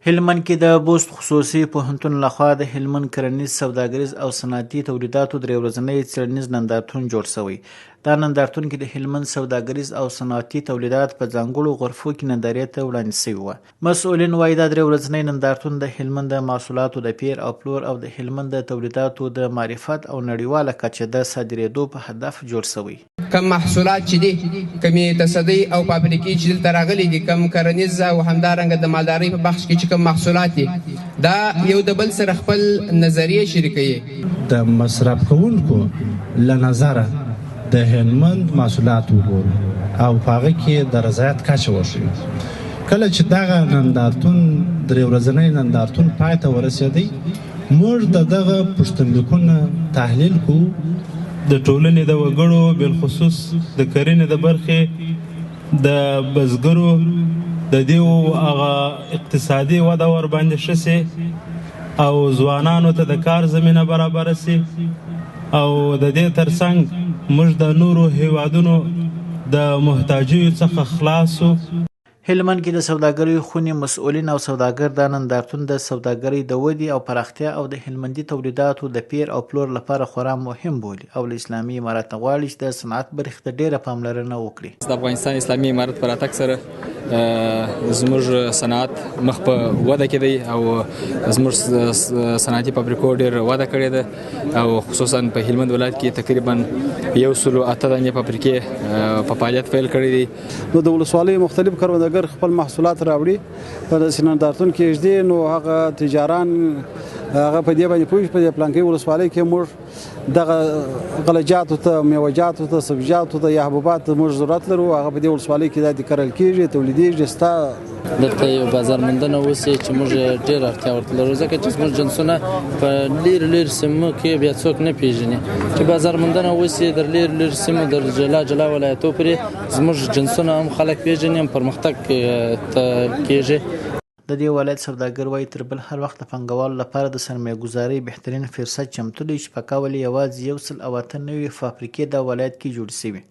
هلمند کې د بست خصوصي پوهنتون لخوا د هلمند کرنیز سوداګریز او صنعتي تولیداتو درې ورځنی څیړنیز نندارتون جوړ شوی. دا نندارتون کې د هلمند سوداګریز او صنعتي تولیدات په ځانګړو غرفو کې نندارې ته وړاندې شوي وو. مسؤلین وایي دا درې ورځنی نندارتون د هلمند د محصولاتو د پیر او پلور او د هلمند د تولیداتو د معرفت او نړیواله کچه د صادرېدو په هدف جوړ شوی. کم محصولات چې دي، کمې تصدۍ او فابریکې چې دلته راغلي دي، کم کرنیز او همدارنګه د مالدارۍ په بخش کې چې کم محصولات دي، دا یو د بل سره خپل نظریې شریکوي. د مصرف کوونکو له نظره د هلمند محصولات وګورو او په هغه کې د رضایت کچه وښیو. کله چې دغه نندارتون درې ورځنی نندارتون پای ته ورسېدی، موږ د دغه پوښتنلیکونه تحلیل کوو. د ټولنې د وګړو بالخصوص د کرنې د برخې د بزګرو د دې هغه اقتصادي وده ورباندې ښه سي او ځوانانو ته د کار زمینه برابره سي، او د دې ترڅنګ موږ د نورو هیوادونو د محتاجیو څخه خلاصو. هلمند کې د سوداګرۍ خونې مسؤلین او سوداګر دا نندارتون د سوداګرۍ د ودې او پراختیا او د هلمندي تولیداتو د پیر او پلور لپاره خورا مهم بولي او له اسلامي امارت نه غواړي چې د صنعت برخې ته ډیره پاملرنه وکړي. د افغانستان اسلامي امارت په راتګ سره زموږ صنعت مخ په وده کې دی او زموږ صنعتي فابریکو ډیر وده کړې ده او خصوصا په هلمند ولایت کې تقریبا 108 دانې فابریکې په فعالیت پیل کړی دي. نو د ولسوالۍ مختلف کروندګر خپل محصولات راوړي په داسې نندارتون کې ږدي، نو هغه تجاران هغه په دې باندې پوه په دې پلانکۍ ولسوالۍ کې موږ دغه غلجاتو ته، میوجاتو ته، سبزیجاتو ته یا حبوبات موږ ضرورت لرو، هغه په دې ولسوالۍ کې دا کرل کېږي، تولیدېږي. ستا دلته یو بازار موندنه وسي چې موږ ډېر اړتیا ورته لرو، ځکه چې زموږ جنسونه په لرې سیمو کې بیا څوک نه پیژني. چې بازار موندنه وسي در لرې سیمو در جلا ولایتو پورې زموږ جنسونه هم خلک پیژني، هم پرمختګ کېږي. د دې ولایت سوداګر وایي تر بل هر وخت د پانګوالو لپاره د سرمایه ګزارۍ بهترین فرصت چمتو دی چې په کال یوازې 108 نوې فابریکې د ولایت کې جوړې شوي.